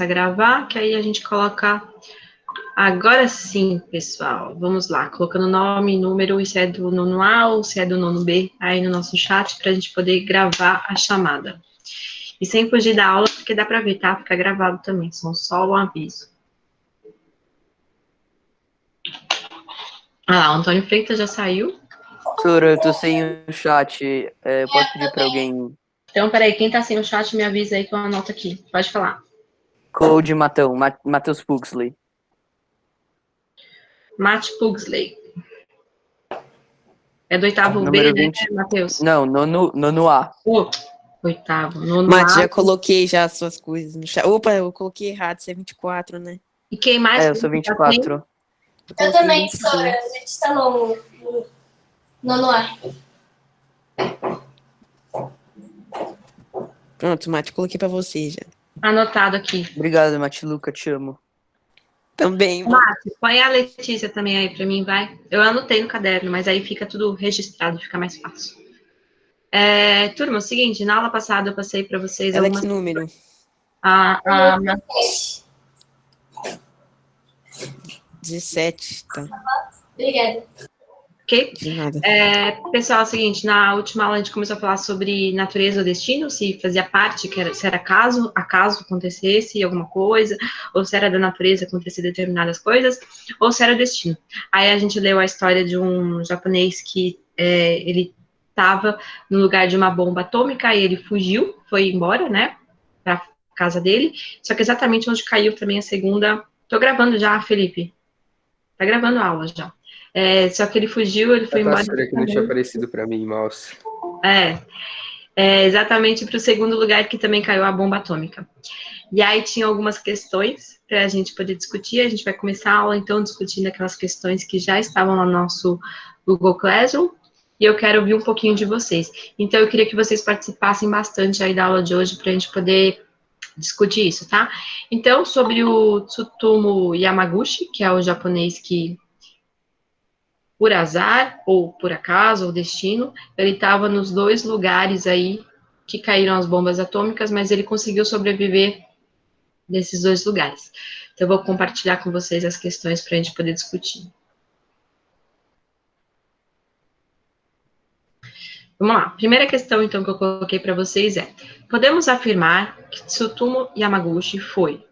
a gravar, que aí a gente coloca... Agora sim, pessoal, vamos lá, colocando nome, número, e se é do nono A ou se é do nono B, aí no nosso chat, para a gente poder gravar a chamada. E sem fugir da aula, porque dá para ver, tá? Fica gravado também, só um aviso. Ah lá, o Antônio Freitas já saiu. Sora, eu tô sem o chat. Posso pedir pra alguém... Então, peraí, quem tá sem o chat, me avisa aí que eu anoto aqui. Pode falar. Code Matão, Matheus Pugsley. Matt Pugsley. É do oitavo B, Número né, 20. Matheus? Não, nono A. Oitavo. Nono Mate, A. já coloquei já as suas coisas no chat. Opa, eu coloquei errado, você é 24, né? E quem mais? Eu sou 24. Eu também, Sora. A gente está no nono A. Pronto, Mate, coloquei pra você já. Anotado aqui. Obrigado, Matiluca, te amo. Também, Márcio, põe a Letícia também aí pra mim, vai. Eu anotei no caderno, mas aí fica tudo registrado, fica mais fácil. Turma, é o seguinte, na aula passada eu passei para vocês ela é algumas... que número? A 17, tá. Obrigada. Ok? De nada. Pessoal, é o seguinte, na última aula a gente começou a falar sobre natureza ou destino, se fazia parte, se era acaso acontecesse alguma coisa, ou se era da natureza acontecer determinadas coisas, ou se era destino. Aí a gente leu a história de um japonês que ele estava no lugar de uma bomba atômica e ele fugiu, foi embora, né, para casa dele, só que exatamente onde caiu também a segunda... Tô gravando já, Felipe. Tá gravando a aula já. Só que ele fugiu, ele foi embora. Que não tinha aparecido para mim, mouse. Exatamente para o segundo lugar que também caiu a bomba atômica. E aí tinha algumas questões para a gente poder discutir. A gente vai começar a aula, então, discutindo aquelas questões que já estavam no nosso Google Classroom. E eu quero ouvir um pouquinho de vocês. Então, eu queria que vocês participassem bastante aí da aula de hoje para a gente poder discutir isso, tá? Então, sobre o Tsutomu Yamaguchi, que é o japonês que, por azar, ou por acaso, ou destino, ele estava nos dois lugares aí que caíram as bombas atômicas, mas ele conseguiu sobreviver nesses dois lugares. Então, eu vou compartilhar com vocês as questões para a gente poder discutir. Vamos lá. Primeira questão, então, que eu coloquei para vocês é: podemos afirmar que Tsutomu Yamaguchi foi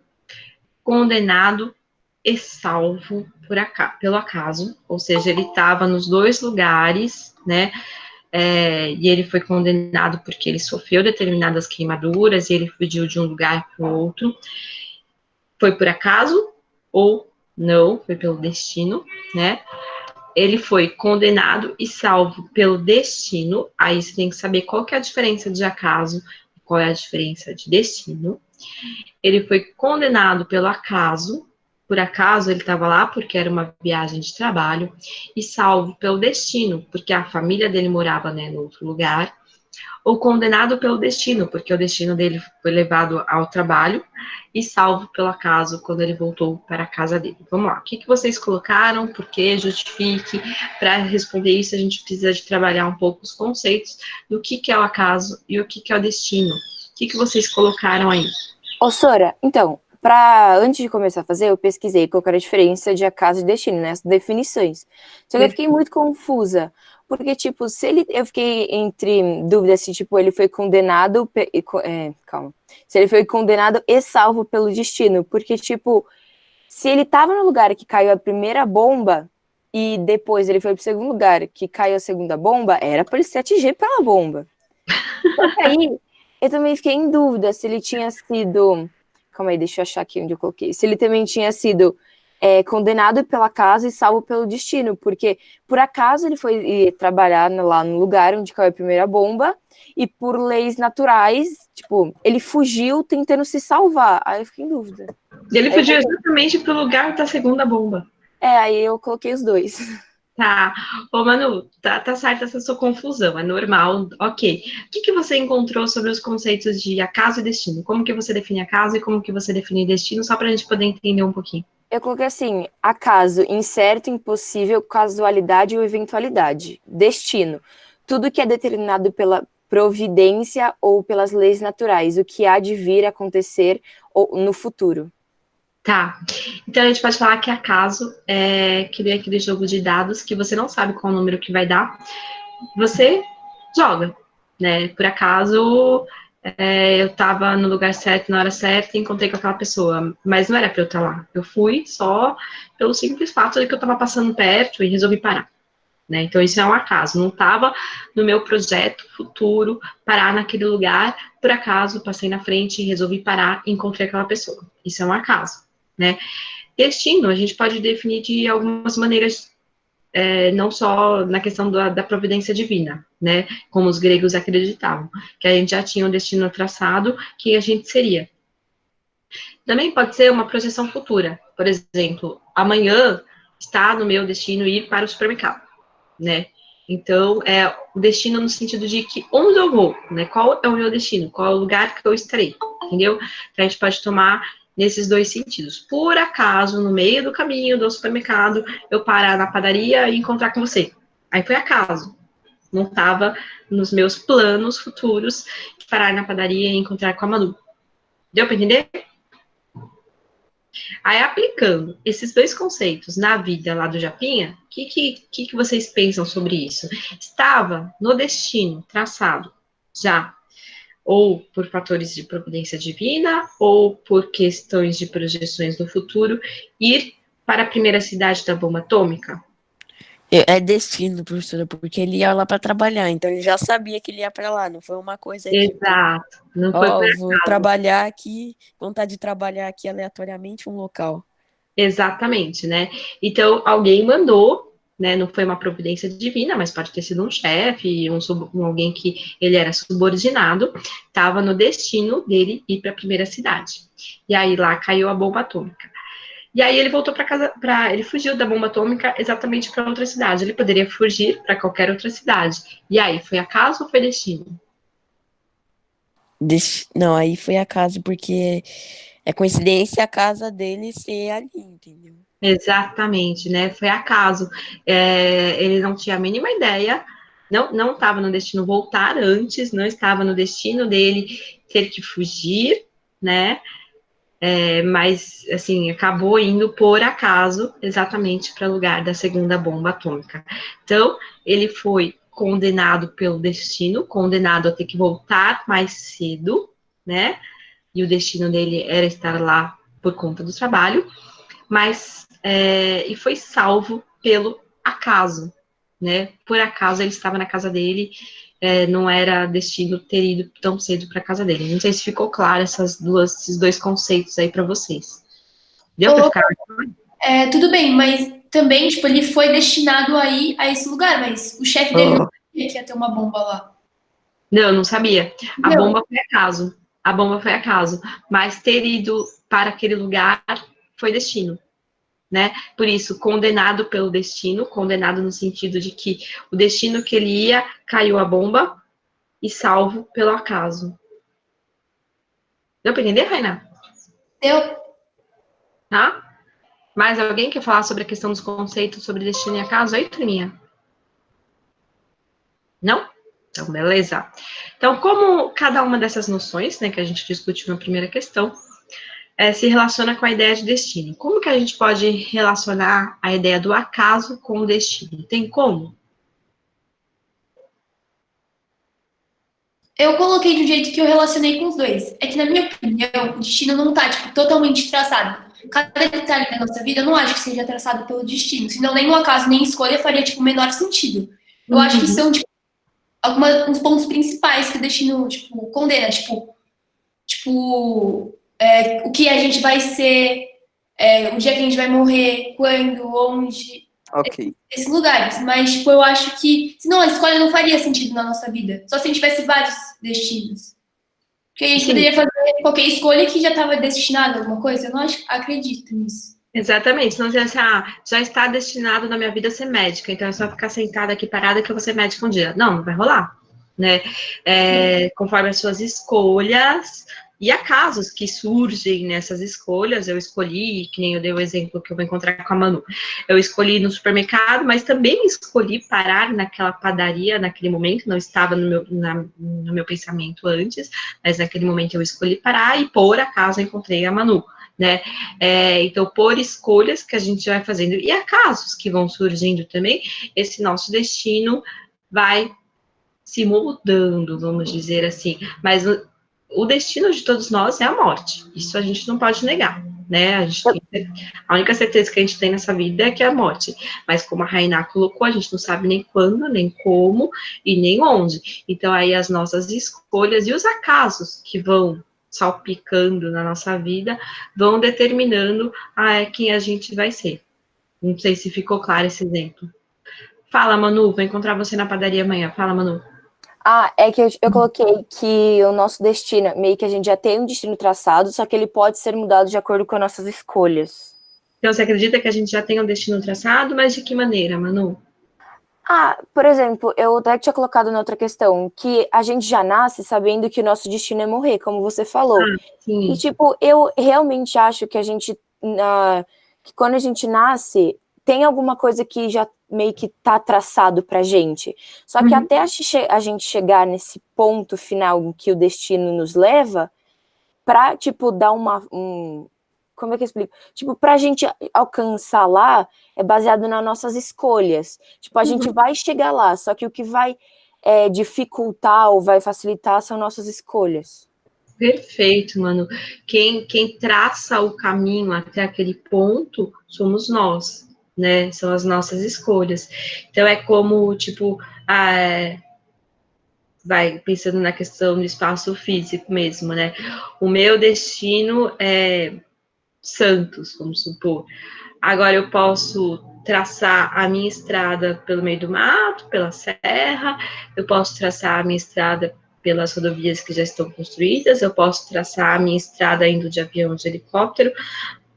condenado e salvo pelo acaso, ou seja, ele estava nos dois lugares, né, e ele foi condenado porque ele sofreu determinadas queimaduras e ele fugiu de um lugar para o outro. Foi por acaso ou não, foi pelo destino, né? Ele foi condenado e salvo pelo destino. Aí você tem que saber qual que é a diferença de acaso e qual é a diferença de destino. Ele foi condenado pelo acaso, por acaso ele estava lá porque era uma viagem de trabalho, e salvo pelo destino, porque a família dele morava, né, no outro lugar, ou condenado pelo destino, porque o destino dele foi levado ao trabalho, e salvo pelo acaso quando ele voltou para a casa dele. Vamos lá, o que vocês colocaram, por que, justifique. Para responder isso, a gente precisa de trabalhar um pouco os conceitos do que é o acaso e o que é o destino. O que vocês colocaram aí? Ô, Sora, então, antes de começar a fazer, eu pesquisei qual era a diferença de acaso e destino, né, as definições. Só que eu fiquei muito confusa, porque, tipo, eu fiquei entre dúvidas se, tipo, ele foi condenado, se ele foi condenado e salvo pelo destino, porque, tipo, se ele tava no lugar que caiu a primeira bomba, e depois ele foi pro segundo lugar que caiu a segunda bomba, era pra ele se atingir pela bomba. Só que aí, eu também fiquei em dúvida se ele tinha sido... Calma aí, deixa eu achar aqui onde eu coloquei. Se ele também tinha sido condenado pelo acaso e salvo pelo destino, porque por acaso ele foi trabalhar lá no lugar onde caiu a primeira bomba, e por leis naturais, tipo, ele fugiu tentando se salvar. Aí eu fiquei em dúvida. Ele fugiu exatamente pro lugar da segunda bomba. Aí eu coloquei os dois. Tá. Ô, Manu, tá certa essa sua confusão, é normal, ok. O que você encontrou sobre os conceitos de acaso e destino? Como que você define acaso e como que você define destino, só pra gente poder entender um pouquinho? Eu coloquei assim, acaso, incerto, impossível, casualidade ou eventualidade. Destino, tudo que é determinado pela providência ou pelas leis naturais, o que há de vir a acontecer ou no futuro? Tá. Então a gente pode falar que acaso é que nem aquele jogo de dados que você não sabe qual número que vai dar, você joga, né? Por acaso eu estava no lugar certo, na hora certa, e encontrei com aquela pessoa, mas não era para eu estar lá. Eu fui só pelo simples fato de que eu estava passando perto e resolvi parar, né? Então isso é um acaso. Não estava no meu projeto futuro parar naquele lugar, por acaso passei na frente e resolvi parar e encontrei aquela pessoa. Isso é um acaso, né? Destino a gente pode definir de algumas maneiras. Não só na questão da providência divina, né, como os gregos acreditavam, que a gente já tinha um destino traçado, que a gente seria. Também pode ser uma projeção futura, por exemplo, amanhã está no meu destino ir para o supermercado, né, então é o destino no sentido de que onde eu vou, né, qual é o meu destino, qual é o lugar que eu estarei, entendeu? Então a gente pode tomar nesses dois sentidos. Por acaso, no meio do caminho do supermercado, eu parar na padaria e encontrar com você. Aí foi acaso. Não estava nos meus planos futuros de parar na padaria e encontrar com a Manu. Deu para entender? Aí, aplicando esses dois conceitos na vida lá do Japinha, o que vocês pensam sobre isso? Estava no destino traçado já, ou por fatores de providência divina, ou por questões de projeções do futuro, ir para a primeira cidade da bomba atômica? É destino, professora, porque ele ia lá para trabalhar, então ele já sabia que ele ia para lá, não foi uma coisa tipo, Exato. Não foi por vou trabalhar aqui, vontade de trabalhar aqui aleatoriamente um local. Exatamente, né? Então, alguém mandou, né? Não foi uma providência divina, mas pode ter sido um chefe, alguém que ele era subordinado, estava no destino dele ir para a primeira cidade. E aí lá caiu a bomba atômica. E aí ele voltou para casa, ele fugiu da bomba atômica exatamente para outra cidade. Ele poderia fugir para qualquer outra cidade. E aí, foi acaso ou foi destino? Não, aí foi acaso, porque é coincidência a casa dele ser ali, entendeu? Exatamente, né? Foi acaso. Ele não tinha a mínima ideia, não estava no destino voltar antes, não estava no destino dele ter que fugir, né? Mas, assim, acabou indo por acaso exatamente para o lugar da segunda bomba atômica. Então, ele foi condenado pelo destino, condenado a ter que voltar mais cedo, né? E o destino dele era estar lá por conta do trabalho, mas e foi salvo pelo acaso, né? Por acaso ele estava na casa dele, não era destino ter ido tão cedo para casa dele. Não sei se ficou claro esses dois conceitos aí para vocês. Deu para ficar? Tudo bem, mas também, tipo, ele foi destinado a ir a esse lugar, mas o chefe dele não sabia que ia ter uma bomba lá. Não, não sabia. A Não. bomba foi acaso. A bomba foi acaso. Mas ter ido para aquele lugar foi destino, né? Por isso, condenado pelo destino, condenado no sentido de que o destino que ele ia, caiu a bomba, e salvo pelo acaso. Deu para entender, Raina? Deu? Tá? Mais alguém quer falar sobre a questão dos conceitos sobre destino e acaso aí, turminha? Não? Então, beleza. Então, como cada uma dessas noções, né, que a gente discutiu na primeira questão, se relaciona com a ideia de destino? Como que a gente pode relacionar a ideia do acaso com o destino? Tem como? Eu coloquei de um jeito que eu relacionei com os dois. É que, na minha opinião, o destino não tá, tipo, totalmente traçado. Cada detalhe da nossa vida eu não acho que seja traçado pelo destino. Senão, nem o acaso, nem escolha faria, tipo, o menor sentido. Eu acho que são, tipo, uns pontos principais que o destino, tipo, condena. O que a gente vai ser, o dia que a gente vai morrer, quando, onde... Ok. Esses lugares, mas tipo, eu acho que senão a escolha não faria sentido na nossa vida, só se a gente tivesse vários destinos. Porque a gente poderia fazer qualquer escolha que já estava destinada a alguma coisa. Eu não acredito nisso. Exatamente. Não dizer assim, já está destinado na minha vida a ser médica, então é só ficar sentada aqui parada que eu vou ser médica um dia. Não, não vai rolar, né? Conforme as suas escolhas E há casos que surgem nessas escolhas, eu escolhi, que nem eu dei o exemplo que eu vou encontrar com a Manu, eu escolhi no supermercado, mas também escolhi parar naquela padaria naquele momento, não estava no meu pensamento antes, mas naquele momento eu escolhi parar e por acaso encontrei a Manu, né? Então, por escolhas que a gente vai fazendo, e há casos que vão surgindo também, esse nosso destino vai se moldando, vamos dizer assim, mas o destino de todos nós é a morte, isso a gente não pode negar, né? A única certeza que a gente tem nessa vida é que é a morte, mas como a Rainá colocou, a gente não sabe nem quando, nem como e nem onde. Então, aí as nossas escolhas e os acasos que vão salpicando na nossa vida vão determinando quem a gente vai ser. Não sei se ficou claro esse exemplo. Fala, Manu, vou encontrar você na padaria amanhã. Fala, Manu. É que eu coloquei que o nosso destino, meio que a gente já tem um destino traçado, só que ele pode ser mudado de acordo com as nossas escolhas. Então, você acredita que a gente já tem um destino traçado, mas de que maneira, Manu? Por exemplo, eu até tinha colocado na outra questão, que a gente já nasce sabendo que o nosso destino é morrer, como você falou. Sim. E, tipo, eu realmente acho que a gente, que quando a gente nasce, tem alguma coisa que já meio que tá traçado pra gente. Só que até a gente chegar nesse ponto final em que o destino nos leva, pra, tipo, dar como é que eu explico? Tipo, pra gente alcançar lá, é baseado nas nossas escolhas. Tipo, a gente vai chegar lá, só que o que vai dificultar ou vai facilitar são nossas escolhas. Perfeito, mano. Quem traça o caminho até aquele ponto somos nós, né? São as nossas escolhas. Então, é como, tipo, vai pensando na questão do espaço físico mesmo, né? O meu destino é Santos, vamos supor. Agora eu posso traçar a minha estrada pelo meio do mato, pela serra, eu posso traçar a minha estrada pelas rodovias que já estão construídas, eu posso traçar a minha estrada indo de avião, de helicóptero,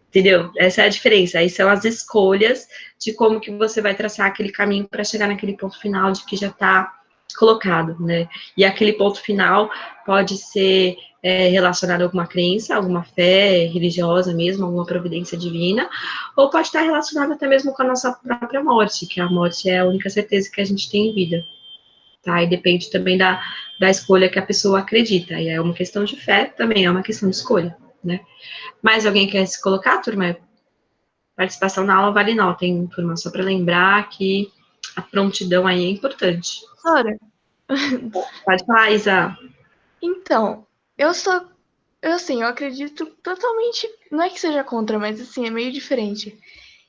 entendeu? Essa é a diferença. Aí são as escolhas de como que você vai traçar aquele caminho para chegar naquele ponto final de que já está colocado, né? E aquele ponto final pode ser relacionado a alguma crença, alguma fé religiosa mesmo, alguma providência divina, ou pode estar relacionado até mesmo com a nossa própria morte, que a morte é a única certeza que a gente tem em vida, tá? E depende também da escolha que a pessoa acredita, e é uma questão de fé, também é uma questão de escolha, né? Mais alguém quer se colocar, turma? Participação na aula vale nota, hein, turma? Só para lembrar que a prontidão aí é importante. Professora, Pode falar, Isa. então, eu acredito totalmente, não é que seja contra, mas assim, é meio diferente.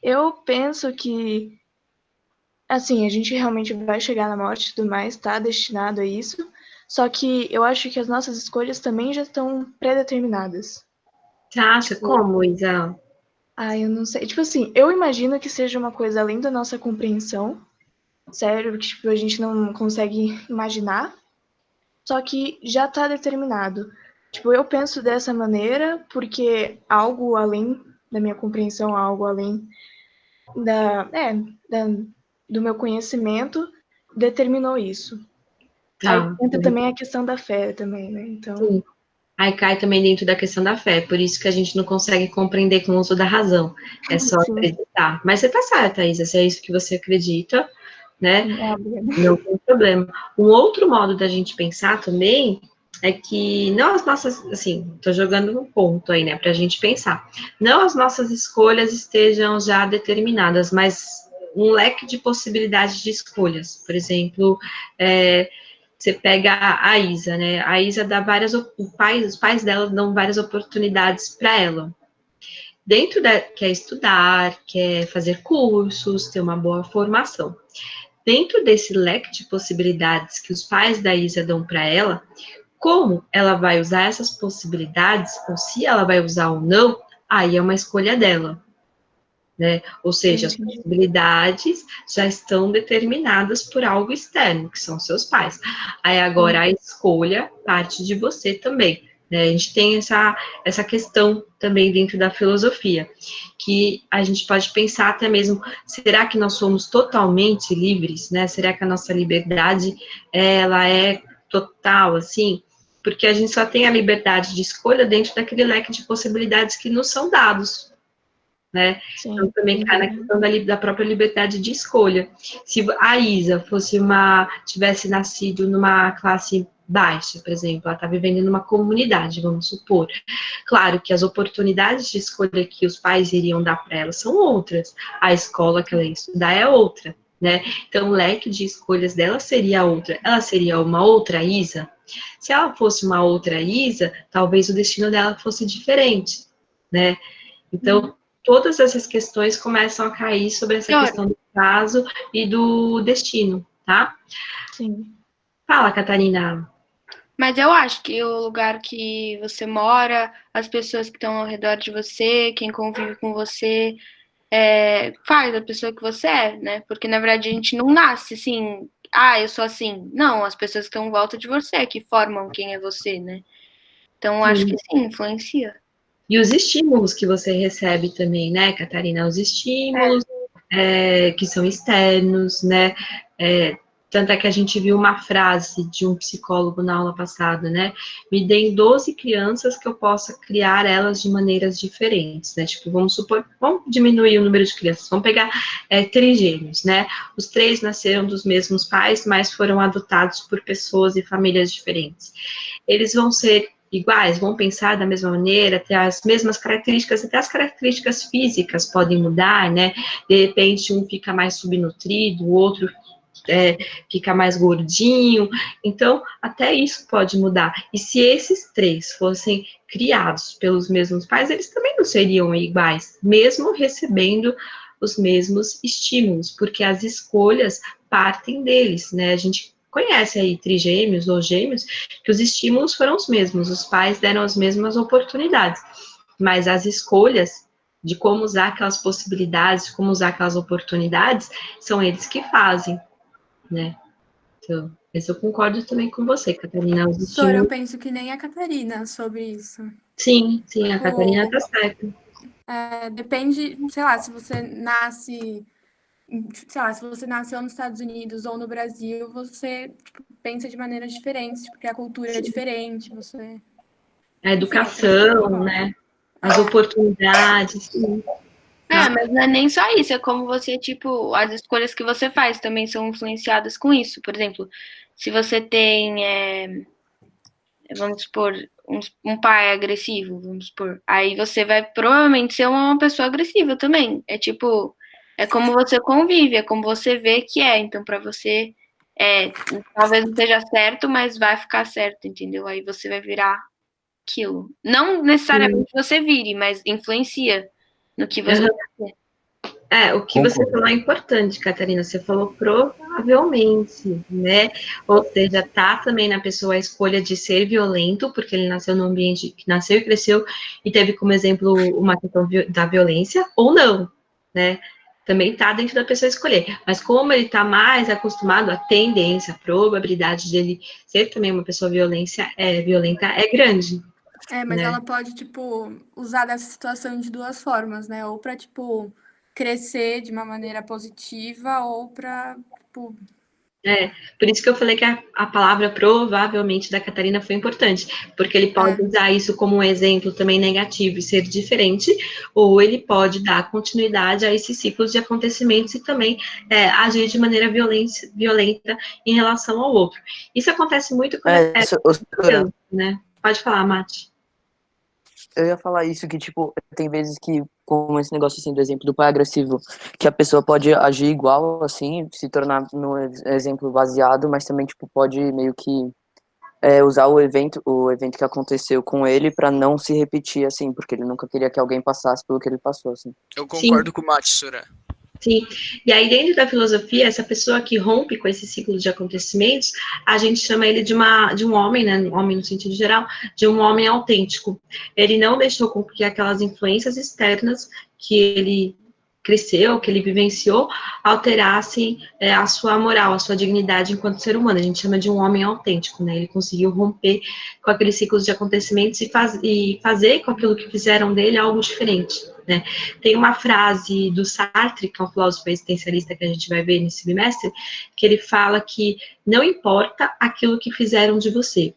Eu penso que, assim, a gente realmente vai chegar na morte e tudo mais, tá destinado a isso, só que eu acho que as nossas escolhas também já estão pré-determinadas. Você acha como, Isa? Eu não sei. Tipo assim, eu imagino que seja uma coisa além da nossa compreensão, sério, que tipo, a gente não consegue imaginar, só que já tá determinado. Tipo, eu penso dessa maneira porque algo além da minha compreensão, algo além do meu conhecimento determinou isso. Tá. Aí entra também a questão da fé também, né? Então, Sim. Aí cai também dentro da questão da fé, por isso que a gente não consegue compreender com o uso da razão. É só sim. acreditar. Mas você tá certa, Isa, se é isso que você acredita, né? Não tem problema. Um outro modo da gente pensar também é que não as nossas, assim, tô jogando um ponto aí, né, pra gente pensar. Não as nossas escolhas estejam já determinadas, mas um leque de possibilidades de escolhas. Por exemplo, você pega a Isa, né? A Isa dá os pais dela dão várias oportunidades para ela. Quer estudar, quer fazer cursos, ter uma boa formação. Dentro desse leque de possibilidades que os pais da Isa dão para ela, como ela vai usar essas possibilidades, ou se ela vai usar ou não, aí é uma escolha dela. Né? Ou seja, as possibilidades já estão determinadas por algo externo, que são seus pais. Aí agora a escolha parte de você também. Né? A gente tem essa questão também dentro da filosofia, que a gente pode pensar até mesmo, será que nós somos totalmente livres? Né? Será que a nossa liberdade ela é total, assim? porque a gente só tem a liberdade de escolha dentro daquele leque de possibilidades que nos são dados, né? Sim. Então, também cai na questão da própria liberdade de escolha. Se a Isa tivesse nascido numa classe baixa, por exemplo, ela está vivendo numa comunidade, vamos supor. Claro que as oportunidades de escolha que os pais iriam dar para ela são outras, a escola que ela ia estudar é outra, né? Então, o leque de escolhas dela seria outra. Ela seria uma outra Isa? Se ela fosse uma outra Isa, talvez o destino dela fosse diferente, né? Então, todas essas questões começam a cair sobre essa questão do caso e do destino, tá? Sim. Fala, Catarina. Mas eu acho que o lugar que você mora, as pessoas que estão ao redor de você, quem convive com você, faz a pessoa que você é, né? Porque, na verdade, a gente não nasce assim, eu sou assim. Não, as pessoas que estão em volta de você que formam quem é você, né? Então, eu acho que sim, influencia. E os estímulos que você recebe também, né, Catarina? Os estímulos que são externos, né? Tanto é que a gente viu uma frase de um psicólogo na aula passada, né? Me deem 12 crianças que eu possa criar elas de maneiras diferentes, né? Tipo, vamos supor, vamos diminuir o número de crianças, vamos pegar trigêmeos, né? Os 3 nasceram dos mesmos pais, mas foram adotados por pessoas e famílias diferentes. Eles vão ser iguais, vão pensar da mesma maneira, ter as mesmas características, até as características físicas podem mudar, né? De repente, um fica mais subnutrido, o outro fica mais gordinho, então até isso pode mudar. E se esses 3 fossem criados pelos mesmos pais, eles também não seriam iguais, mesmo recebendo os mesmos estímulos, porque as escolhas partem deles, né? A gente conhece aí trigêmeos ou gêmeos, que os estímulos foram os mesmos, os pais deram as mesmas oportunidades, mas as escolhas de como usar aquelas possibilidades, como usar aquelas oportunidades, são eles que fazem, né? Então, esse eu concordo também com você, Catarina. Sora, eu penso que nem a Catarina sobre isso. Sim, a Catarina tá certa. Depende, sei lá, se você nasce, sei lá, se você nasceu nos Estados Unidos ou no Brasil, você pensa de maneiras diferentes, porque a cultura é diferente, você... A educação, né? As oportunidades, sim. Mas não é nem só isso, é como você, tipo, as escolhas que você faz também são influenciadas com isso. Por exemplo, se você tem, vamos supor, um pai agressivo, vamos supor, aí você vai provavelmente ser uma pessoa agressiva também. É tipo, é como você convive, é como você vê que é. Então, pra você, talvez não seja certo, mas vai ficar certo, entendeu? Aí você vai virar aquilo. Não necessariamente você vire, mas influencia no que você vai fazer. O que você falou é importante, Catarina. Você falou provavelmente, né? Ou seja, tá também na pessoa a escolha de ser violento, porque ele nasceu num ambiente que nasceu e cresceu e teve como exemplo uma questão da violência, ou não, né? Também tá dentro da pessoa escolher. Mas como ele tá mais acostumado, a tendência, a probabilidade dele ser também uma pessoa violenta é grande. Mas ela pode, tipo, usar dessa situação de 2 formas, né? Ou pra, tipo, crescer de uma maneira positiva, ou pra, tipo... Por isso que eu falei que a palavra provavelmente da Catarina foi importante, porque ele pode usar isso como um exemplo também negativo e ser diferente, ou ele pode dar continuidade a esses ciclos de acontecimentos e também agir de maneira violenta em relação ao outro. Isso acontece muito quando criança, né? Pode falar, Mati. Eu ia falar isso, que, tipo, tem vezes que, como esse negócio, assim, do exemplo do pai agressivo, que a pessoa pode agir igual, assim, se tornar no exemplo baseado, mas também, tipo, pode meio que usar o evento que aconteceu com ele pra não se repetir, assim, porque ele nunca queria que alguém passasse pelo que ele passou, assim. Eu concordo com o Mati, Sora. Sim, e aí dentro da filosofia, essa pessoa que rompe com esse ciclo de acontecimentos, a gente chama ele de um homem, né, um homem no sentido geral, de um homem autêntico. Ele não deixou com que aquelas influências externas que ele cresceu, que ele vivenciou, alterassem a sua moral, a sua dignidade enquanto ser humano. A gente chama de um homem autêntico, né? Ele conseguiu romper com aqueles ciclos de acontecimentos e fazer com aquilo que fizeram dele algo diferente, né? Tem uma frase do Sartre, que é um filósofo existencialista que a gente vai ver nesse bimestre, que ele fala que não importa aquilo que fizeram de você,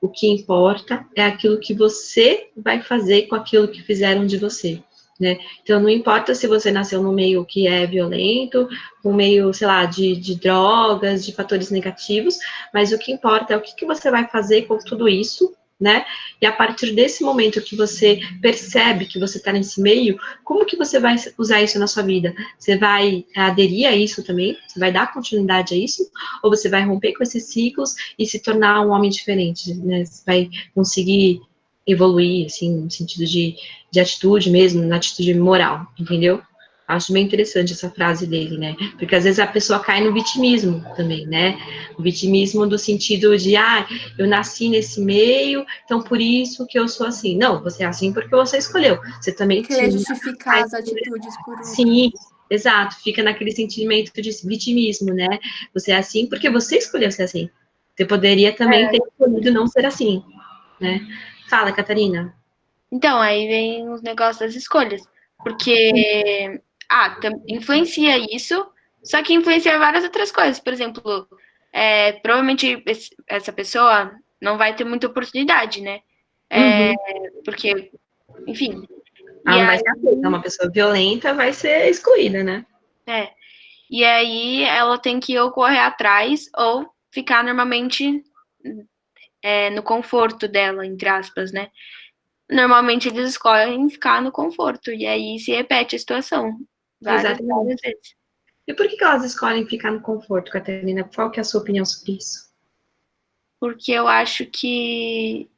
O que importa é aquilo que você vai fazer com aquilo que fizeram de você, né? Então, não importa se você nasceu num meio que é violento, um meio, sei lá, de drogas, de fatores negativos, mas o que importa é o que você vai fazer com tudo isso, né? E a partir desse momento que você percebe que você está nesse meio, como que você vai usar isso na sua vida? Você vai aderir a isso também? Você vai dar continuidade a isso? Ou você vai romper com esses ciclos e se tornar um homem diferente, né? Você vai conseguir evoluir, assim, no sentido de atitude mesmo, na atitude moral, entendeu? Acho bem interessante essa frase dele, né? Porque às vezes a pessoa cai no vitimismo também, né? O vitimismo do sentido de, eu nasci nesse meio, então por isso que eu sou assim. Não, você é assim porque você escolheu. Você também Querer tinha. justificar as atitudes por outros. Sim, exato. Fica naquele sentimento de vitimismo, né? Você é assim porque você escolheu ser assim. Você poderia também ter escolhido não ser assim, né? Fala, Catarina. Então, aí vem os negócios das escolhas. Porque, influencia isso, só que influencia várias outras coisas. Por exemplo, provavelmente essa pessoa não vai ter muita oportunidade, né? Porque, enfim. Ela não vai ser aceita. Uma pessoa violenta vai ser excluída, né? E aí ela tem que ou correr atrás ou ficar normalmente no conforto dela, entre aspas, né? Normalmente eles escolhem ficar no conforto, e aí se repete a situação várias vezes. E por que elas escolhem ficar no conforto, Catarina? Qual que é a sua opinião sobre isso? Porque eu acho que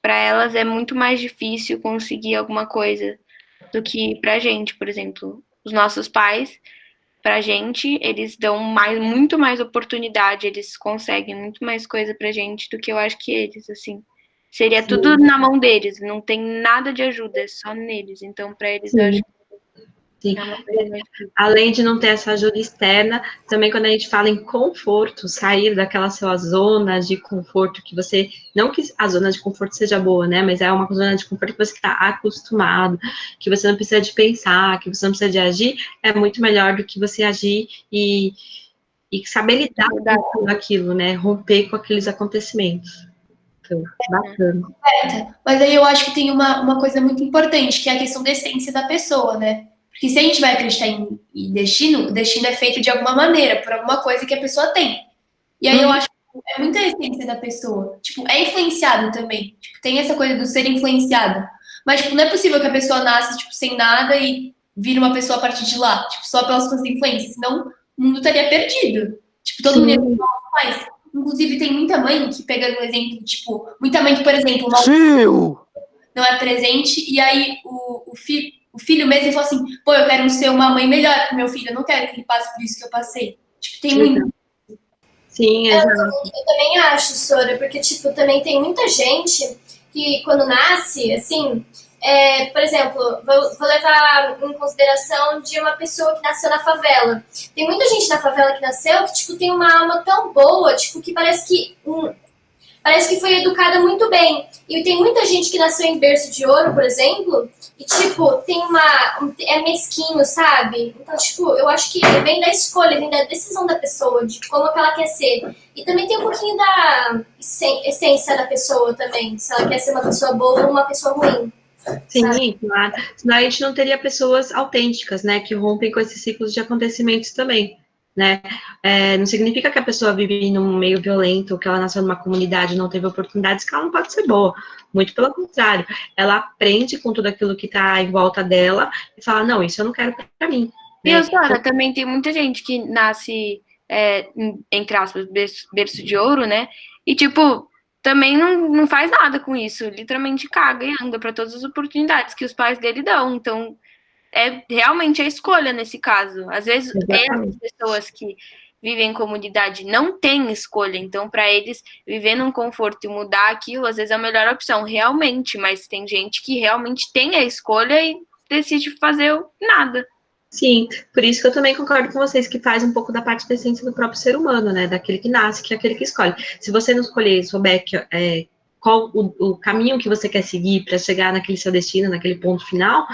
para elas é muito mais difícil conseguir alguma coisa do que pra gente, por exemplo. Os nossos pais, pra gente, eles dão muito mais oportunidade, eles conseguem muito mais coisa pra gente do que eu acho que eles, assim. Seria tudo na mão deles, não tem nada de ajuda, é só neles. Então, para eles, eu acho que é uma coisa mais difícil. Além de não ter essa ajuda externa, também quando a gente fala em conforto, sair daquela sua zona de conforto que você, não que a zona de conforto seja boa, né, mas é uma zona de conforto que você está acostumado, que você não precisa de pensar, que você não precisa de agir, é muito melhor do que você agir e saber lidar com aquilo, né, romper com aqueles acontecimentos. Então, bacana. Mas aí eu acho que tem uma coisa muito importante, que é a questão da essência da pessoa, né? Porque se a gente vai acreditar em destino, o destino é feito de alguma maneira, por alguma coisa que a pessoa tem. E aí eu acho que é muita essência da pessoa. Tipo, é influenciado também. Tipo, tem essa coisa do ser influenciado. Mas, tipo, não é possível que a pessoa nasça, tipo, sem nada e vire uma pessoa a partir de lá. Tipo, só pelas suas influências. Senão, o mundo estaria perdido. Tipo, todo mundo faz. Inclusive, tem muita mãe que, pegando um exemplo, tipo, muita mãe que, por exemplo, não é presente, e aí o filho mesmo fala assim, pô, eu quero ser uma mãe melhor pro meu filho, eu não quero que ele passe por isso que eu passei. Tipo, tem muito. Sim, eu também acho, Sora, porque, tipo, também tem muita gente que, quando nasce, assim, por exemplo, vou levar em consideração de uma pessoa que nasceu na favela. Tem muita gente na favela que nasceu que, tipo, tem uma alma tão boa, tipo, que parece que foi educada muito bem. E tem muita gente que nasceu em berço de ouro, por exemplo, e, tipo, é mesquinho, sabe? Então, tipo, eu acho que vem da escolha, vem da decisão da pessoa, de como que ela quer ser. E também tem um pouquinho da essência da pessoa também, se ela quer ser uma pessoa boa ou uma pessoa ruim. Sim, claro. Senão a gente não teria pessoas autênticas, né, que rompem com esses ciclos de acontecimentos também, né? Não significa que a pessoa vive num meio violento, ou que ela nasceu numa comunidade e não teve oportunidades, que ela não pode ser boa. Muito pelo contrário. Ela aprende com tudo aquilo que está em volta dela e fala, não, isso eu não quero para mim. E, Sara, também tem muita gente que nasce, entre aspas, berço de ouro, né? E, tipo, também não faz nada com isso. Literalmente caga e anda para todas as oportunidades que os pais dele dão. Então, é realmente a escolha nesse caso. Às vezes, essas pessoas que vivem em comunidade não têm escolha. Então, para eles, viver num conforto e mudar aquilo, às vezes é a melhor opção, realmente. Mas tem gente que realmente tem a escolha e decide fazer nada. Sim, por isso que eu também concordo com vocês, que faz um pouco da parte da essência do próprio ser humano, né? Daquele que nasce, que é aquele que escolhe. Se você não escolher, souber qual o caminho que você quer seguir para chegar naquele seu destino, naquele ponto final,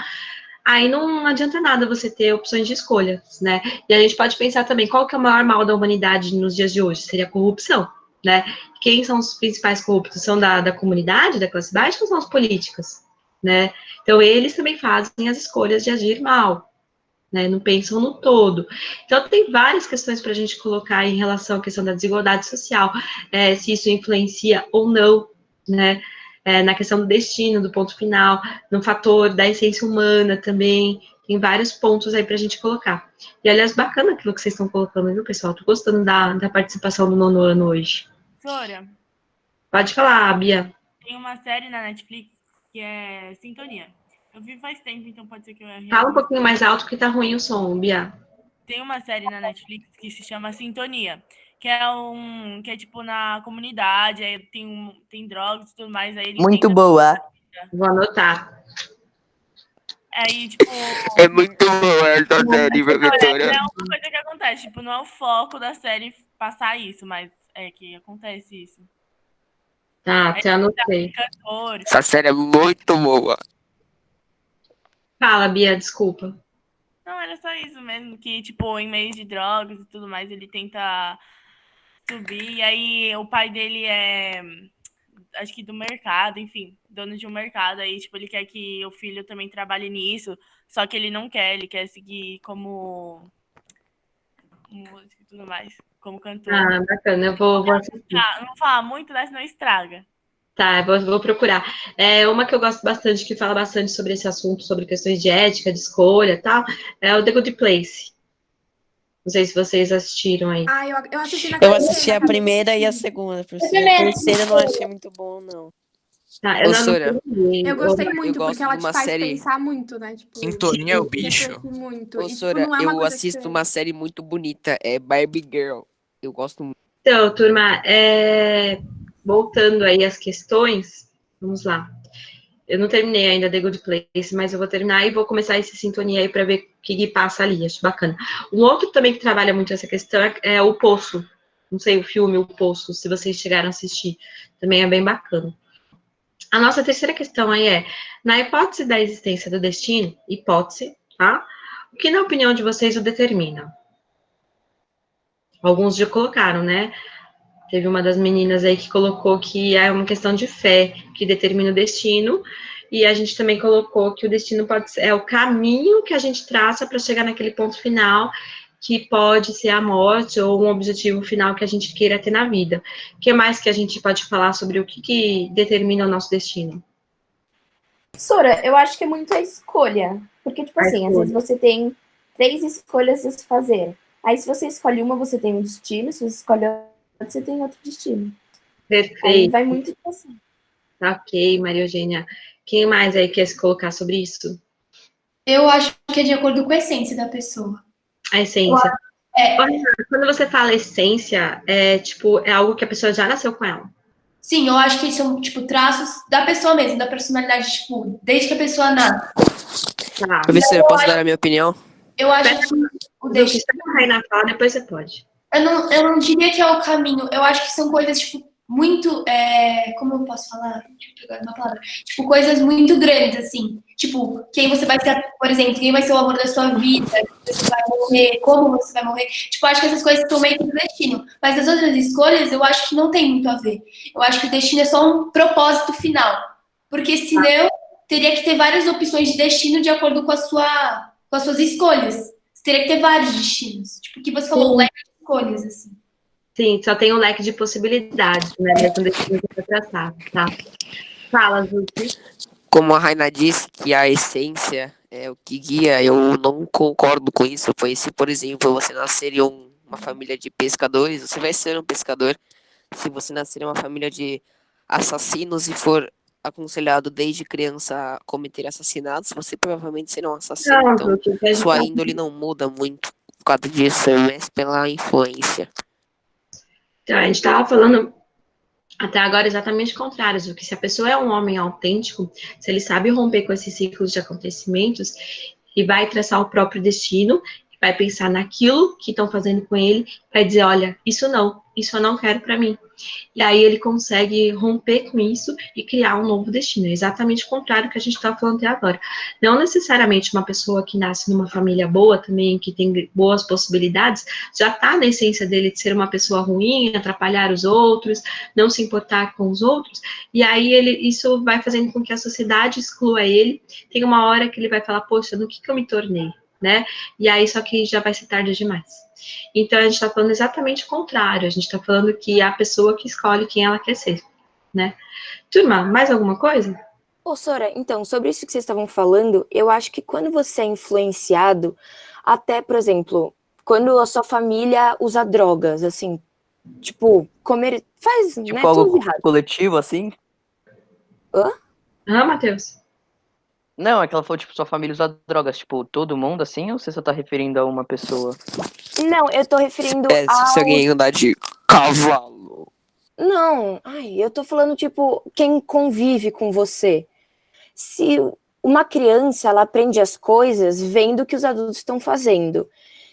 aí não adianta nada você ter opções de escolhas, né? E a gente pode pensar também, qual que é o maior mal da humanidade nos dias de hoje? Seria a corrupção, né? Quem são os principais corruptos? São da comunidade, da classe baixa, ou são os políticos, né? Então, eles também fazem as escolhas de agir mal, né? Não pensam no todo. Então, tem várias questões para a gente colocar em relação à questão da desigualdade social, se isso influencia ou não, né? Na questão do destino, do ponto final, no fator da essência humana também. Tem vários pontos aí para a gente colocar. E, aliás, bacana aquilo que vocês estão colocando, viu, pessoal? Tô gostando da participação do 9º ano hoje. Sora, Pode falar, Bia. tem uma série na Netflix que é Sintonia. Eu vi faz tempo, então pode ser que eu erre. Fala um pouquinho mais alto que tá ruim o som, Bia. Tem uma série na Netflix que se chama Sintonia, que é tipo na comunidade, aí tem drogas e tudo mais. Aí ele Muito tenta- boa. Vou anotar. Aí, tipo. É muito boa essa série, Não é professora. uma coisa que acontece, tipo, não é o foco da série passar isso, mas é que acontece isso. Tá, até anotei. Cantor. Essa série é muito boa. Fala, Bia, desculpa. Não, era só isso mesmo, que, tipo, em meio de drogas e tudo mais, ele tenta subir, e aí o pai dele é, acho que do mercado, enfim, dono de um mercado, aí, tipo, ele quer que o filho também trabalhe nisso, só que ele não quer, ele quer seguir como músico e tudo mais, como cantor. Ah, bacana, eu vou assistir. Não vou falar muito, né, senão estraga. Tá, eu vou procurar. Uma que eu gosto bastante, que fala bastante sobre esse assunto, sobre questões de ética, de escolha e tal, é o The Good Place. Não sei se vocês assistiram aí. Ah, eu assisti na Eu quarentena. assisti a primeira e a segunda, professora. também A terceira eu não achei muito bom, não. Tá, eu Ô, não Sora, terminei. Eu gostei muito, gosto porque ela de te uma faz série- pensar muito, né? Tipo, Sintonia é o bicho. refletir muito. Ô, E, tipo, Sora, não é uma eu coisa assisto que uma série muito bonita, é Barbie Girl. Eu gosto muito. Então, turma, voltando aí às questões, vamos lá. Eu não terminei ainda The Good Place, mas eu vou terminar e vou começar esse sintonia aí para ver o que passa ali, acho bacana. Um outro também que trabalha muito essa questão é O Poço. Não sei, o filme O Poço, se vocês chegaram a assistir, também é bem bacana. A nossa terceira questão aí na hipótese da existência do destino, hipótese, tá? O que, na opinião de vocês, o determina? Alguns já colocaram, né? Teve uma das meninas aí que colocou que é uma questão de fé que determina o destino, e a gente também colocou que o destino pode ser o caminho que a gente traça para chegar naquele ponto final, que pode ser a morte ou um objetivo final que a gente queira ter na vida. O que mais que a gente pode falar sobre o que determina o nosso destino? Sora, eu acho que é muito a escolha. Porque, tipo A assim, às escolha. vezes você tem 3 escolhas a se fazer. Aí, se você escolhe uma, você tem um destino. Se você escolhe outra, você tem outro destino. Aí Perfeito. vai muito de você. Tá ok, Maria Eugênia. Quem mais aí quer se colocar sobre isso? Eu acho que é de acordo com a essência da pessoa. A essência. É, Quando você fala essência, é algo que a pessoa já nasceu com ela. sim, eu acho que são, tipo, traços da pessoa mesmo, da personalidade, tipo, desde que a pessoa nasce. Tá. Professora, posso dar a minha opinião? Eu acho que o destino. Se a Raina falar, depois você pode. Eu não diria que é o caminho. Eu acho que são coisas, tipo, muito. Como eu posso falar? Deixa eu pegar uma palavra. Tipo, coisas muito grandes, assim. Tipo, quem você vai ser, por exemplo, quem vai ser o amor da sua vida, você vai morrer, como você vai morrer. Tipo, eu acho que essas coisas são meio que do destino. Mas as outras escolhas, eu acho que não tem muito a ver. Eu acho que o destino é só um propósito final. Porque senão, teria que ter várias opções de destino de acordo com as suas escolhas. Você teria que ter vários destinos. Tipo, que você falou, um leque de escolhas, assim. Sim, só tem um leque de possibilidades, né? Mesmo destino que foi traçado, tá? Fala, Zuki. Como a Raina disse que a essência é o que guia, eu não concordo com isso, pois se, por exemplo, você nascer em uma família de pescadores, você vai ser um pescador. Se você nascer em uma família de assassinos e for aconselhado desde criança a cometer assassinatos, você provavelmente será um assassino. Não, Então, Zuki, a gente sua tá- índole não muda muito por causa disso, é mais pela influência. Então, a gente estava falando até agora exatamente o contrário, Zuki. Se a pessoa é um homem autêntico, se ele sabe romper com esses ciclos de acontecimentos e vai traçar o próprio destino, vai pensar naquilo que estão fazendo com ele, vai dizer, olha, isso eu não quero para mim. E aí ele consegue romper com isso e criar um novo destino. É exatamente o contrário que a gente estava falando até agora. Não necessariamente uma pessoa que nasce numa família boa também, que tem boas possibilidades, já está na essência dele de ser uma pessoa ruim, atrapalhar os outros, não se importar com os outros, e aí isso vai fazendo com que a sociedade exclua ele. Tem uma hora que ele vai falar, poxa, no que eu me tornei, né? E aí só que já vai ser tarde demais. Então, a gente está falando exatamente o contrário. A gente está falando que é a pessoa que escolhe quem ela quer ser, né? Turma, mais alguma coisa? Ô, Sora, então, sobre isso que vocês estavam falando, eu acho que quando você é influenciado, até, por exemplo, quando a sua família usa drogas, assim, tipo, comer, faz, Tipo, né, algo tudo errado. coletivo, assim? Hã? Matheus. Não, é que ela falou, tipo, sua família usa drogas, tipo, todo mundo, assim, ou você só tá referindo a uma pessoa? Não, eu tô referindo Se alguém andar de cavalo. Não, eu tô falando, tipo, quem convive com você. Se uma criança, ela aprende as coisas vendo o que os adultos estão fazendo.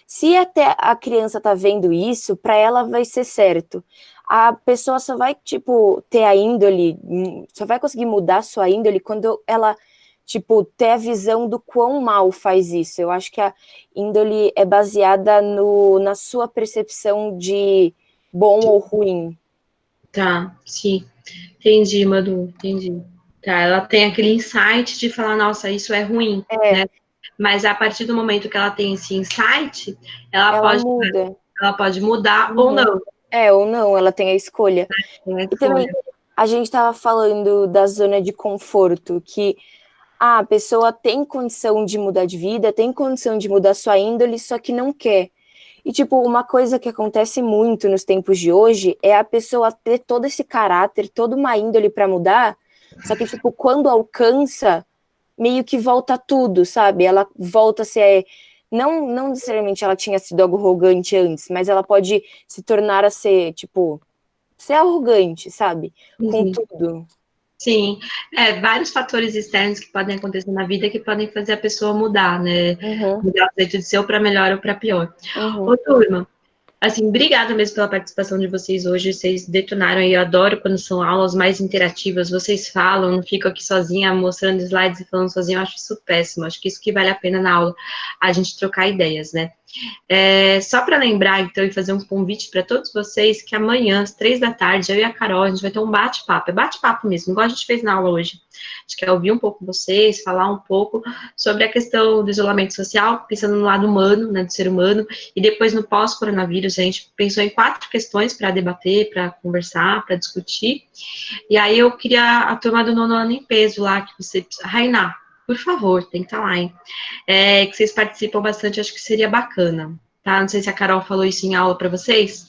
Se até a criança tá vendo isso, para ela vai ser certo. A pessoa só vai, tipo, ter a índole, só vai conseguir mudar sua índole quando ela, tipo, ter a visão do quão mal faz isso. Eu acho que a índole é baseada na sua percepção de bom ou ruim. Tá, sim. Entendi, Madu, entendi. Tá, ela tem aquele insight de falar, nossa, isso é ruim, né? Mas a partir do momento que ela tem esse insight, ela pode mudar ou não. Ou não, ela tem a escolha. E também, a gente estava falando da zona de conforto, que a pessoa tem condição de mudar de vida, tem condição de mudar sua índole, só que não quer. E, tipo, uma coisa que acontece muito nos tempos de hoje é a pessoa ter todo esse caráter, toda uma índole para mudar, só que, tipo, quando alcança, meio que volta tudo, sabe? Ela volta a ser... Não necessariamente ela tinha sido arrogante antes, mas ela pode se tornar a ser, tipo, ser arrogante, sabe? Com tudo. Sim, vários fatores externos que podem acontecer na vida que podem fazer a pessoa mudar, né? Mudar o jeito de ser ou para melhor ou para pior. Ô, turma, assim, obrigada mesmo pela participação de vocês hoje, vocês detonaram aí, eu adoro quando são aulas mais interativas, vocês falam, não fico aqui sozinha mostrando slides e falando sozinha, eu acho isso péssimo, acho que isso que vale a pena na aula, a gente trocar ideias, né? Só para lembrar, então, e fazer um convite para todos vocês, que amanhã, às 3 da tarde, eu e a Carol, a gente vai ter um bate-papo, é bate-papo mesmo, igual a gente fez na aula hoje. A gente quer ouvir um pouco vocês, falar um pouco sobre a questão do isolamento social, pensando no lado humano, né, do ser humano, e depois no pós-coronavírus, a gente pensou em 4 questões para debater, para conversar, para discutir, e aí eu queria a turma do nono ano em peso lá, que você... Rainá, por favor, tem que estar lá, hein? Que vocês participam bastante, acho que seria bacana, tá? Não sei se a Carol falou isso em aula para vocês.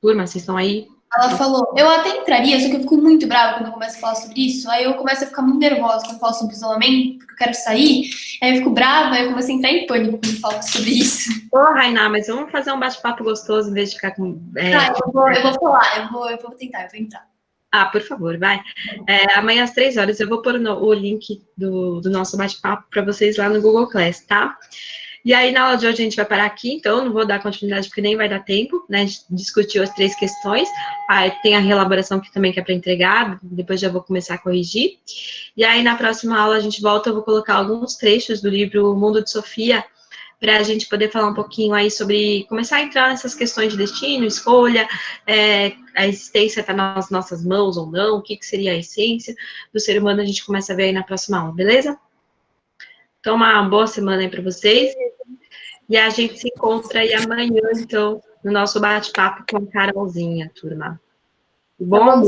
Turma, vocês estão aí? Ela falou, eu até entraria, só que eu fico muito brava quando eu começo a falar sobre isso, aí eu começo a ficar muito nervosa quando eu falo sobre isolamento, porque eu quero sair, aí eu fico brava, aí eu começo a entrar em pânico quando eu falo sobre isso. Ô, Rainá, mas vamos fazer um bate-papo gostoso em vez de ficar com... eu vou falar, eu vou tentar, eu vou entrar. Por favor, vai. Amanhã às 3 horas eu vou pôr o link do nosso bate-papo para vocês lá no Google Class, tá? E aí, na aula de hoje, a gente vai parar aqui, então eu não vou dar continuidade porque nem vai dar tempo, né? A gente discutiu as 3 questões, tem a reelaboração aqui também que é para entregar, depois já vou começar a corrigir. E aí, na próxima aula, a gente volta, eu vou colocar alguns trechos do livro Mundo de Sofia, para a gente poder falar um pouquinho aí sobre, começar a entrar nessas questões de destino, escolha, a existência está nas nossas mãos ou não, o que seria a essência do ser humano, a gente começa a ver aí na próxima aula, beleza? Então, uma boa semana aí para vocês, e a gente se encontra aí amanhã, então, no nosso bate-papo com a Carolzinha, turma. Bom,